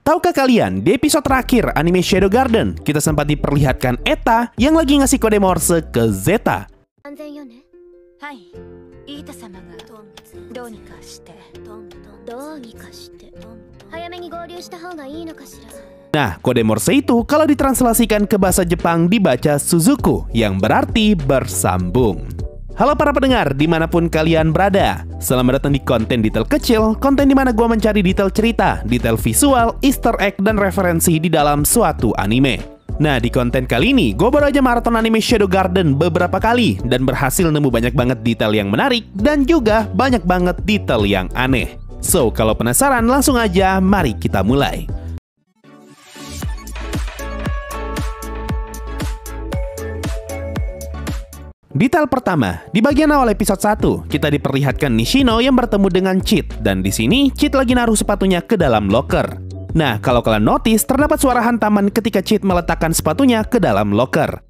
Tahukah kalian, di episode terakhir anime Shadow Garden, kita sempat diperlihatkan Eta yang lagi ngasih kode Morse ke Zeta. Nah, kode Morse itu kalau ditranslasikan ke bahasa Jepang dibaca Suzuku, yang berarti bersambung. Halo para pendengar, dimanapun kalian berada. Selamat datang di konten detail kecil, konten dimana gue mencari detail cerita, detail visual, easter egg, dan referensi di dalam suatu anime. Nah, di konten kali ini, gue baru aja maraton anime Shadow Garden beberapa kali, dan berhasil nemu banyak banget detail yang menarik, dan juga banyak banget detail yang aneh. So, kalau penasaran, langsung aja mari kita mulai. Detail pertama, di bagian awal episode 1, kita diperlihatkan Nishino yang bertemu dengan Chit, dan di sini Chit lagi naruh sepatunya ke dalam locker. Nah, kalau kalian notice, terdapat suara hantaman ketika Chit meletakkan sepatunya ke dalam locker.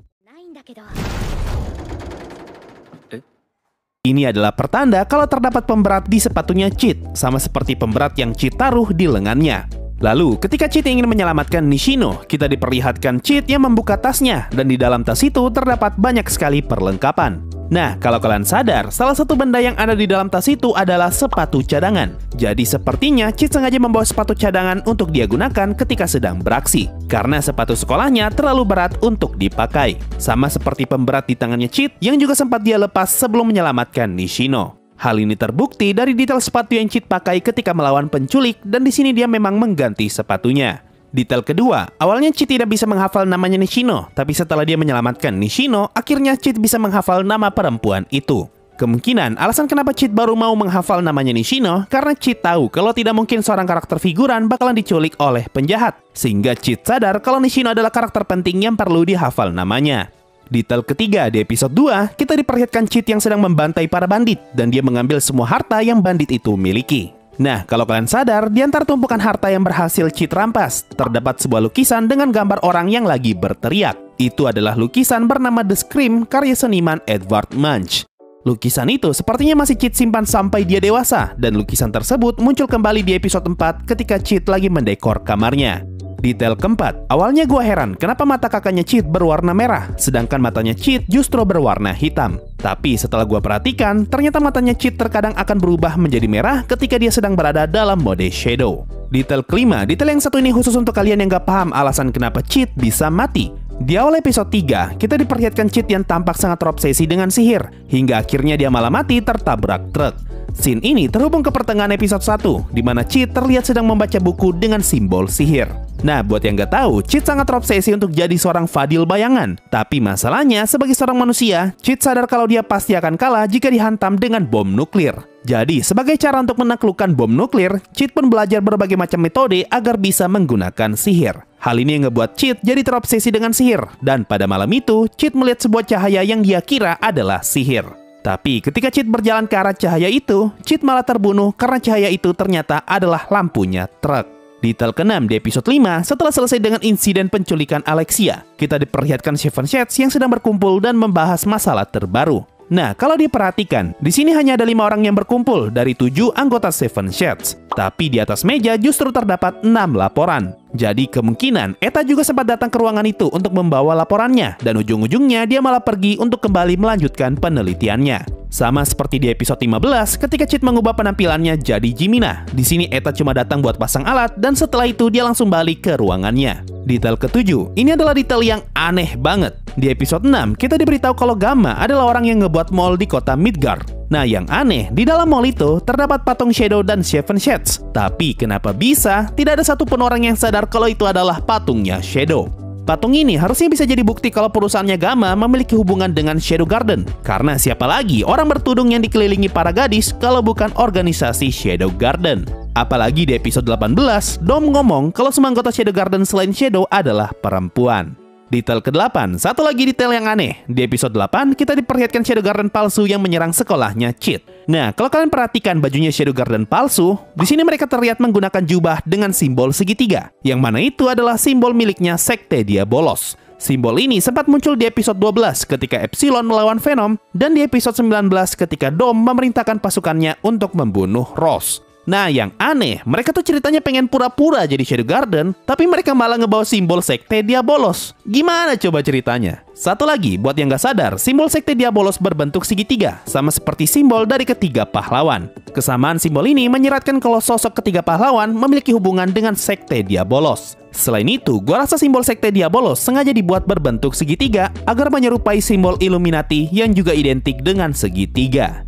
Ini adalah pertanda kalau terdapat pemberat di sepatunya Chit, sama seperti pemberat yang Chit taruh di lengannya. Lalu, ketika Chit ingin menyelamatkan Nishino, kita diperlihatkan Chit yang membuka tasnya, dan di dalam tas itu terdapat banyak sekali perlengkapan. Nah, kalau kalian sadar, salah satu benda yang ada di dalam tas itu adalah sepatu cadangan. Jadi sepertinya Chit sengaja membawa sepatu cadangan untuk dia gunakan ketika sedang beraksi, karena sepatu sekolahnya terlalu berat untuk dipakai. Sama seperti pemberat di tangannya Chit yang juga sempat dia lepas sebelum menyelamatkan Nishino. Hal ini terbukti dari detail sepatu yang Chit pakai ketika melawan penculik, dan di sini dia memang mengganti sepatunya. Detail kedua, awalnya Chit tidak bisa menghafal namanya Nishino, tapi setelah dia menyelamatkan Nishino, akhirnya Chit bisa menghafal nama perempuan itu. Kemungkinan alasan kenapa Chit baru mau menghafal namanya Nishino karena Chit tahu kalau tidak mungkin seorang karakter figuran bakalan diculik oleh penjahat, sehingga Chit sadar kalau Nishino adalah karakter penting yang perlu dihafal namanya. Detail ketiga, di episode 2, kita diperlihatkan Chit yang sedang membantai para bandit, dan dia mengambil semua harta yang bandit itu miliki. Nah, kalau kalian sadar, di antara tumpukan harta yang berhasil Chit rampas, terdapat sebuah lukisan dengan gambar orang yang lagi berteriak. Itu adalah lukisan bernama The Scream karya seniman Edvard Munch. Lukisan itu sepertinya masih Chit simpan sampai dia dewasa, dan lukisan tersebut muncul kembali di episode 4 ketika Chit lagi mendekor kamarnya. Detail keempat, awalnya gue heran kenapa mata kakaknya Chit berwarna merah, sedangkan matanya Chit justru berwarna hitam. Tapi setelah gue perhatikan, ternyata matanya Chit terkadang akan berubah menjadi merah ketika dia sedang berada dalam mode shadow. Detail kelima, detail yang satu ini khusus untuk kalian yang gak paham alasan kenapa Chit bisa mati. Di awal episode 3, kita diperlihatkan Chit yang tampak sangat terobsesi dengan sihir, hingga akhirnya dia malah mati tertabrak truk. Scene ini terhubung ke pertengahan episode 1, di mana Chit terlihat sedang membaca buku dengan simbol sihir. Nah, buat yang gak tahu, Chit sangat terobsesi untuk jadi seorang Fadil bayangan. Tapi masalahnya, sebagai seorang manusia, Chit sadar kalau dia pasti akan kalah jika dihantam dengan bom nuklir. Jadi, sebagai cara untuk menaklukkan bom nuklir, Chit pun belajar berbagai macam metode agar bisa menggunakan sihir. Hal ini yang ngebuat Chit jadi terobsesi dengan sihir. Dan pada malam itu, Chit melihat sebuah cahaya yang dia kira adalah sihir. Tapi ketika Chit berjalan ke arah cahaya itu, Chit malah terbunuh karena cahaya itu ternyata adalah lampunya truk. Detail ke-6 di episode 5, setelah selesai dengan insiden penculikan Alexia, kita diperlihatkan Seven Shades yang sedang berkumpul dan membahas masalah terbaru. Nah, kalau diperhatikan, di sini hanya ada 5 orang yang berkumpul dari 7 anggota Seven Shades. Tapi di atas meja justru terdapat 6 laporan. Jadi kemungkinan Eta juga sempat datang ke ruangan itu untuk membawa laporannya, dan ujung-ujungnya dia malah pergi untuk kembali melanjutkan penelitiannya. Sama seperti di episode 15 ketika Chit mengubah penampilannya jadi Jimina. Di sini Eta cuma datang buat pasang alat, dan setelah itu dia langsung balik ke ruangannya. Detail ke-7, ini adalah detail yang aneh banget. Di episode 6, kita diberitahu kalau Gamma adalah orang yang ngebuat mall di kota Midgard. Nah, yang aneh, di dalam mall itu terdapat patung Shadow dan Seven Shades. Tapi kenapa bisa tidak ada satupun orang yang sadar kalau itu adalah patungnya Shadow? Patung ini harusnya bisa jadi bukti kalau perusahaannya Gamma memiliki hubungan dengan Shadow Garden. Karena siapa lagi orang bertudung yang dikelilingi para gadis kalau bukan organisasi Shadow Garden? Apalagi di episode 18, Dom ngomong kalau semua anggota Shadow Garden selain Shadow adalah perempuan. Detail ke-8, satu lagi detail yang aneh. Di episode 8, kita diperlihatkan Shadow Garden palsu yang menyerang sekolahnya Chit. Nah, kalau kalian perhatikan bajunya Shadow Garden palsu, di sini mereka terlihat menggunakan jubah dengan simbol segitiga, yang mana itu adalah simbol miliknya Sekte Diabolos. Simbol ini sempat muncul di episode 12 ketika Epsilon melawan Venom, dan di episode 19 ketika Dom memerintahkan pasukannya untuk membunuh Ross. Nah, yang aneh, mereka tuh ceritanya pengen pura-pura jadi Shadow Garden, tapi mereka malah ngebawa simbol Sekte Diabolos. Gimana coba ceritanya? Satu lagi, buat yang gak sadar, simbol Sekte Diabolos berbentuk segitiga, sama seperti simbol dari ketiga pahlawan. Kesamaan simbol ini menyeratkan kalau sosok ketiga pahlawan memiliki hubungan dengan Sekte Diabolos. Selain itu, gua rasa simbol Sekte Diabolos sengaja dibuat berbentuk segitiga agar menyerupai simbol Illuminati yang juga identik dengan segitiga.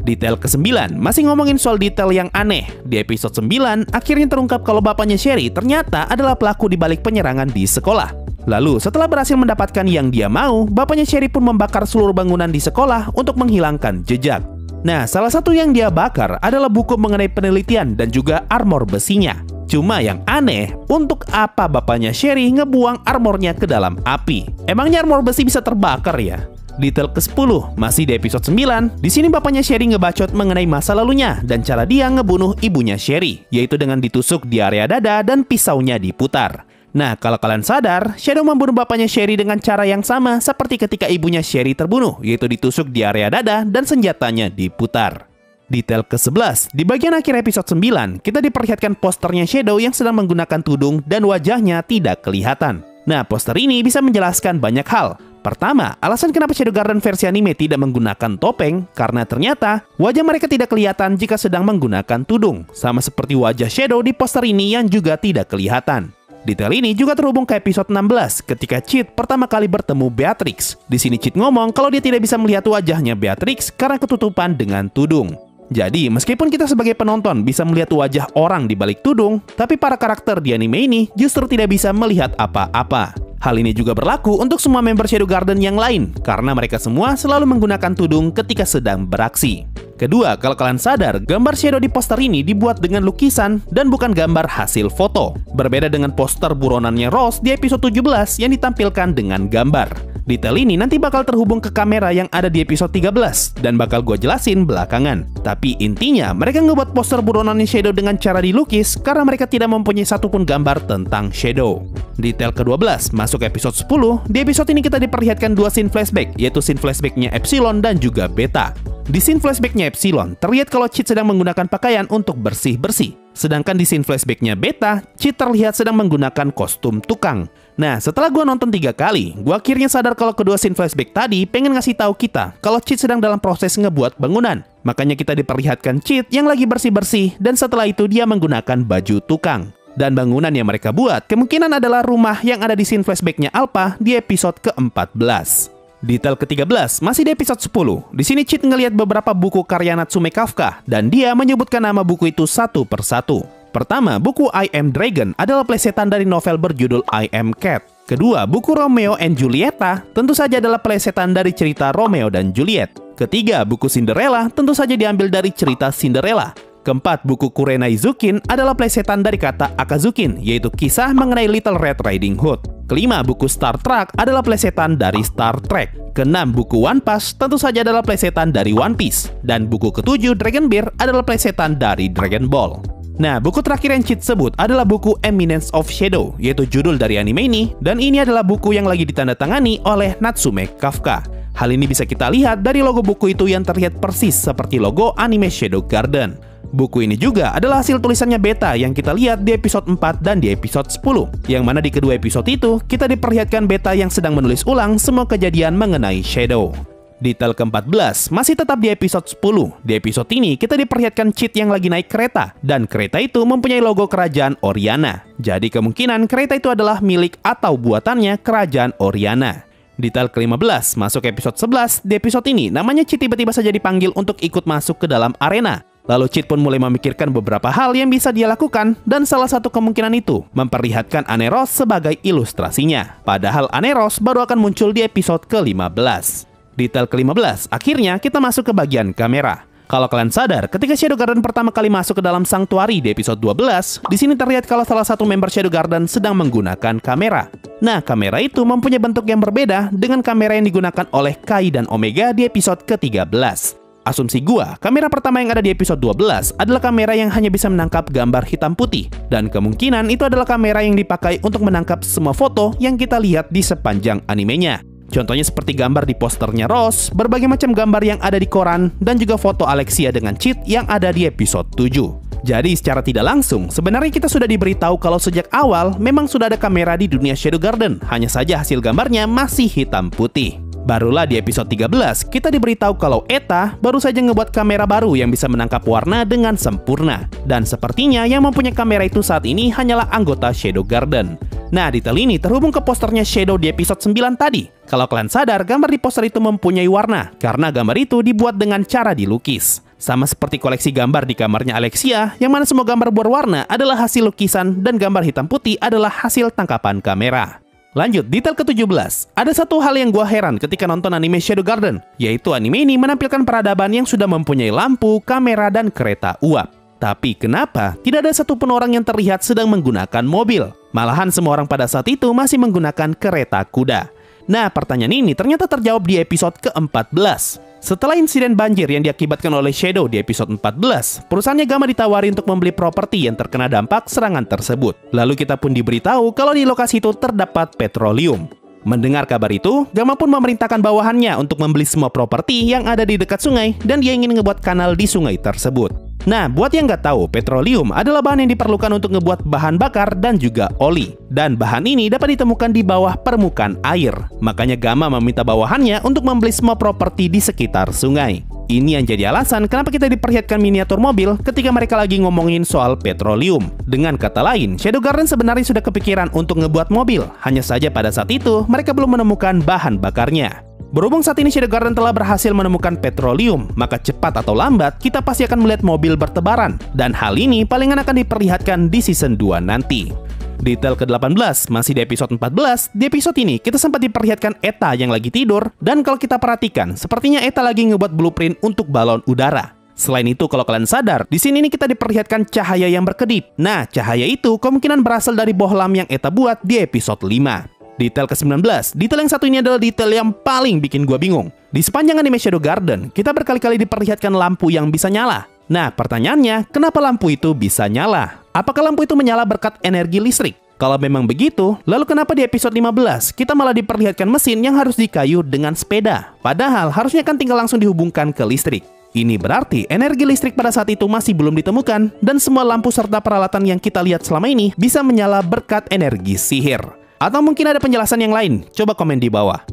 Detail ke-9, masih ngomongin soal detail yang aneh. Di episode 9, akhirnya terungkap kalau bapaknya Sherry ternyata adalah pelaku di balik penyerangan di sekolah. Lalu, setelah berhasil mendapatkan yang dia mau, bapaknya Sherry pun membakar seluruh bangunan di sekolah untuk menghilangkan jejak. Nah, salah satu yang dia bakar adalah buku mengenai penelitian dan juga armor besinya. Cuma yang aneh, untuk apa bapaknya Sherry ngebuang armornya ke dalam api? Emangnya armor besi bisa terbakar ya? Detail ke-10, masih di episode 9, di sini bapaknya Sherry ngebacot mengenai masa lalunya dan cara dia ngebunuh ibunya Sherry, yaitu dengan ditusuk di area dada dan pisaunya diputar. Nah, kalau kalian sadar, Shadow membunuh bapaknya Sherry dengan cara yang sama seperti ketika ibunya Sherry terbunuh, yaitu ditusuk di area dada dan senjatanya diputar. Detail ke-11, di bagian akhir episode 9, kita diperlihatkan posternya Shadow yang sedang menggunakan tudung dan wajahnya tidak kelihatan. Nah, poster ini bisa menjelaskan banyak hal. Pertama, alasan kenapa Shadow Garden versi anime tidak menggunakan topeng karena ternyata wajah mereka tidak kelihatan jika sedang menggunakan tudung, sama seperti wajah Shadow di poster ini yang juga tidak kelihatan. Detail ini juga terhubung ke episode 16 ketika Chit pertama kali bertemu Beatrix. Di sini Chit ngomong kalau dia tidak bisa melihat wajahnya Beatrix karena ketutupan dengan tudung. Jadi, meskipun kita sebagai penonton bisa melihat wajah orang di balik tudung, tapi para karakter di anime ini justru tidak bisa melihat apa-apa. Hal ini juga berlaku untuk semua member Shadow Garden yang lain, karena mereka semua selalu menggunakan tudung ketika sedang beraksi. Kedua, kalau kalian sadar, gambar Shadow di poster ini dibuat dengan lukisan dan bukan gambar hasil foto. Berbeda dengan poster buronannya Rose di episode 17 yang ditampilkan dengan gambar. Detail ini nanti bakal terhubung ke kamera yang ada di episode 13 dan bakal gue jelasin belakangan. Tapi intinya, mereka ngebuat poster buronannya Shadow dengan cara dilukis karena mereka tidak mempunyai satupun gambar tentang Shadow. Detail ke-12, masuk episode 10, di episode ini kita diperlihatkan dua scene flashback, yaitu scene flashbacknya Epsilon dan juga Beta. Di scene flashbacknya Epsilon, terlihat kalau Chit sedang menggunakan pakaian untuk bersih-bersih. Sedangkan di scene flashbacknya Beta, Chit terlihat sedang menggunakan kostum tukang. Nah, setelah gue nonton 3 kali, gue akhirnya sadar kalau kedua scene flashback tadi pengen ngasih tahu kita kalau Chit sedang dalam proses ngebuat bangunan. Makanya kita diperlihatkan Chit yang lagi bersih-bersih dan setelah itu dia menggunakan baju tukang. Dan bangunan yang mereka buat kemungkinan adalah rumah yang ada di scene flashbacknya Alpha di episode ke-14. Detail ke-13, masih di episode 10. Di sini Chit ngelihat beberapa buku karya Natsume Kafka dan dia menyebutkan nama buku itu satu persatu. Pertama, buku I Am Dragon adalah plesetan dari novel berjudul I Am Cat. Kedua, buku Romeo and Julieta tentu saja adalah plesetan dari cerita Romeo dan Juliet. Ketiga, buku Cinderella tentu saja diambil dari cerita Cinderella. Keempat, buku Kurenai Zukin adalah plesetan dari kata Akazukin, yaitu kisah mengenai Little Red Riding Hood. Kelima, buku Star Trek adalah plesetan dari Star Trek. Keenam, buku One Piece tentu saja adalah plesetan dari One Piece. Dan buku ketujuh, Dragon Beer adalah plesetan dari Dragon Ball. Nah, buku terakhir yang Chit sebut adalah buku Eminence of Shadow, yaitu judul dari anime ini, dan ini adalah buku yang lagi ditandatangani oleh Natsume Kafka. Hal ini bisa kita lihat dari logo buku itu yang terlihat persis seperti logo anime Shadow Garden. Buku ini juga adalah hasil tulisannya Beta yang kita lihat di episode 4 dan di episode 10. Yang mana di kedua episode itu, kita diperlihatkan Beta yang sedang menulis ulang semua kejadian mengenai Shadow. Detail ke-14, masih tetap di episode 10. Di episode ini, kita diperlihatkan Chit yang lagi naik kereta, dan kereta itu mempunyai logo kerajaan Oriana. Jadi kemungkinan kereta itu adalah milik atau buatannya kerajaan Oriana. Detail ke-15, masuk episode 11. Di episode ini, namanya Chit tiba-tiba saja dipanggil untuk ikut masuk ke dalam arena. Lalu Chit pun mulai memikirkan beberapa hal yang bisa dia lakukan, dan salah satu kemungkinan itu memperlihatkan Aneros sebagai ilustrasinya. Padahal Aneros baru akan muncul di episode ke-15. Detail ke-15, akhirnya kita masuk ke bagian kamera. Kalau kalian sadar, ketika Shadow Garden pertama kali masuk ke dalam Sanctuary di episode 12, di sini terlihat kalau salah satu member Shadow Garden sedang menggunakan kamera. Nah, kamera itu mempunyai bentuk yang berbeda dengan kamera yang digunakan oleh Kai dan Omega di episode ke-13. Asumsi gua, kamera pertama yang ada di episode 12 adalah kamera yang hanya bisa menangkap gambar hitam putih. Dan kemungkinan itu adalah kamera yang dipakai untuk menangkap semua foto yang kita lihat di sepanjang animenya. Contohnya seperti gambar di posternya Rose, berbagai macam gambar yang ada di koran, dan juga foto Alexia dengan Chit yang ada di episode 7. Jadi secara tidak langsung, sebenarnya kita sudah diberitahu kalau sejak awal memang sudah ada kamera di dunia Shadow Garden, hanya saja hasil gambarnya masih hitam putih. Barulah di episode 13, kita diberitahu kalau ETA baru saja ngebuat kamera baru yang bisa menangkap warna dengan sempurna. Dan sepertinya yang mempunyai kamera itu saat ini hanyalah anggota Shadow Garden. Nah, detail ini terhubung ke posternya Shadow di episode 9 tadi. Kalau kalian sadar, gambar di poster itu mempunyai warna, karena gambar itu dibuat dengan cara dilukis. Sama seperti koleksi gambar di kamarnya Alexia, yang mana semua gambar berwarna adalah hasil lukisan dan gambar hitam putih adalah hasil tangkapan kamera. Lanjut, detail ke-17. Ada satu hal yang gua heran ketika nonton anime Shadow Garden, yaitu anime ini menampilkan peradaban yang sudah mempunyai lampu, kamera, dan kereta uap. Tapi kenapa tidak ada satupun orang yang terlihat sedang menggunakan mobil? Malahan semua orang pada saat itu masih menggunakan kereta kuda. Nah, pertanyaan ini ternyata terjawab di episode ke-14. Setelah insiden banjir yang diakibatkan oleh Shadow di episode 14, perusahaannya Gamma ditawari untuk membeli properti yang terkena dampak serangan tersebut. Lalu kita pun diberitahu kalau di lokasi itu terdapat petroleum. Mendengar kabar itu, Gamma pun memerintahkan bawahannya untuk membeli semua properti yang ada di dekat sungai dan dia ingin ngebuat kanal di sungai tersebut. Nah, buat yang nggak tahu, petroleum adalah bahan yang diperlukan untuk ngebuat bahan bakar dan juga oli. Dan bahan ini dapat ditemukan di bawah permukaan air. Makanya Gamma meminta bawahannya untuk membeli semua properti di sekitar sungai. Ini yang jadi alasan kenapa kita diperlihatkan miniatur mobil ketika mereka lagi ngomongin soal petroleum. Dengan kata lain, Shadow Garden sebenarnya sudah kepikiran untuk ngebuat mobil. Hanya saja pada saat itu, mereka belum menemukan bahan bakarnya. Berhubung saat ini Shadow Garden telah berhasil menemukan petroleum, maka cepat atau lambat kita pasti akan melihat mobil bertebaran. Dan hal ini palingan akan diperlihatkan di season 2 nanti. Detail ke-18, masih di episode 14, di episode ini kita sempat diperlihatkan ETA yang lagi tidur, dan kalau kita perhatikan, sepertinya ETA lagi ngebuat blueprint untuk balon udara. Selain itu, kalau kalian sadar, di sini kita diperlihatkan cahaya yang berkedip. Nah, cahaya itu kemungkinan berasal dari bohlam yang ETA buat di episode 5. Detail ke-19, detail yang satu ini adalah detail yang paling bikin gua bingung. Di sepanjang anime Shadow Garden, kita berkali-kali diperlihatkan lampu yang bisa nyala. Nah, pertanyaannya, kenapa lampu itu bisa nyala? Apakah lampu itu menyala berkat energi listrik? Kalau memang begitu, lalu kenapa di episode 15 kita malah diperlihatkan mesin yang harus dikayu dengan sepeda? Padahal harusnya kan tinggal langsung dihubungkan ke listrik. Ini berarti energi listrik pada saat itu masih belum ditemukan dan semua lampu serta peralatan yang kita lihat selama ini bisa menyala berkat energi sihir. Atau mungkin ada penjelasan yang lain? Coba komen di bawah.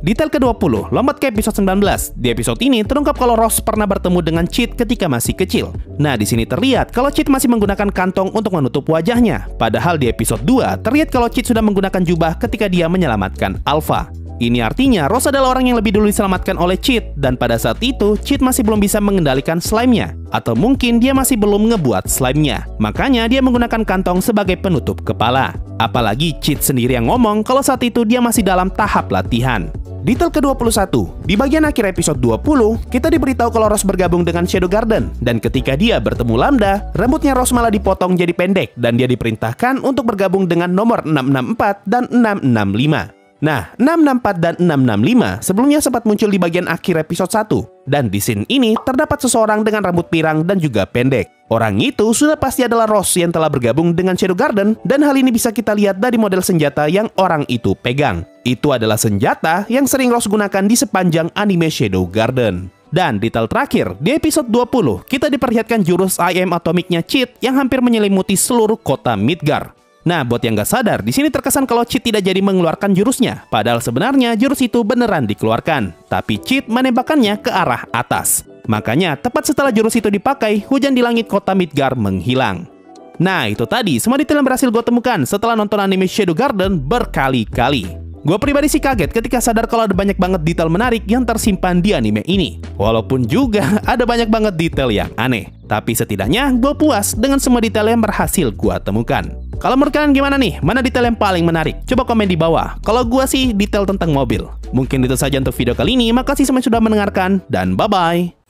Detail ke-20, lompat ke episode 19. Di episode ini terungkap kalau Rose pernah bertemu dengan Chit ketika masih kecil. Nah, di sini terlihat kalau Chit masih menggunakan kantong untuk menutup wajahnya. Padahal di episode 2 terlihat kalau Chit sudah menggunakan jubah ketika dia menyelamatkan Alpha. Ini artinya Rose adalah orang yang lebih dulu diselamatkan oleh Chit, dan pada saat itu Chit masih belum bisa mengendalikan slime-nya. Atau mungkin dia masih belum ngebuat slime-nya. Makanya dia menggunakan kantong sebagai penutup kepala. Apalagi Chit sendiri yang ngomong kalau saat itu dia masih dalam tahap latihan. Detail ke-21, di bagian akhir episode 20, kita diberitahu kalau Rose bergabung dengan Shadow Garden. Dan ketika dia bertemu Lambda, rambutnya Rose malah dipotong jadi pendek dan dia diperintahkan untuk bergabung dengan nomor 664 dan 665. Nah, 664 dan 665 sebelumnya sempat muncul di bagian akhir episode 1. Dan di scene ini terdapat seseorang dengan rambut pirang dan juga pendek. Orang itu sudah pasti adalah Rose yang telah bergabung dengan Shadow Garden, dan hal ini bisa kita lihat dari model senjata yang orang itu pegang. Itu adalah senjata yang sering Rose gunakan di sepanjang anime Shadow Garden. Dan detail terakhir, di episode 20, kita diperlihatkan jurus I Am Atomic-nya Chit yang hampir menyelimuti seluruh kota Midgar. Nah, buat yang gak sadar, di sini terkesan kalau Chit tidak jadi mengeluarkan jurusnya. Padahal sebenarnya jurus itu beneran dikeluarkan. Tapi Chit menembakkannya ke arah atas. Makanya, tepat setelah jurus itu dipakai, hujan di langit kota Midgar menghilang. Nah, itu tadi semua detail yang berhasil gue temukan setelah nonton anime Shadow Garden berkali-kali. Gue pribadi sih kaget ketika sadar kalau ada banyak banget detail menarik yang tersimpan di anime ini. Walaupun juga ada banyak banget detail yang aneh. Tapi setidaknya gue puas dengan semua detail yang berhasil gue temukan. Kalau menurut kalian gimana nih? Mana detail yang paling menarik? Coba komen di bawah. Kalau gue sih detail tentang mobil. Mungkin itu saja untuk video kali ini. Makasih semuanya sudah mendengarkan dan bye-bye.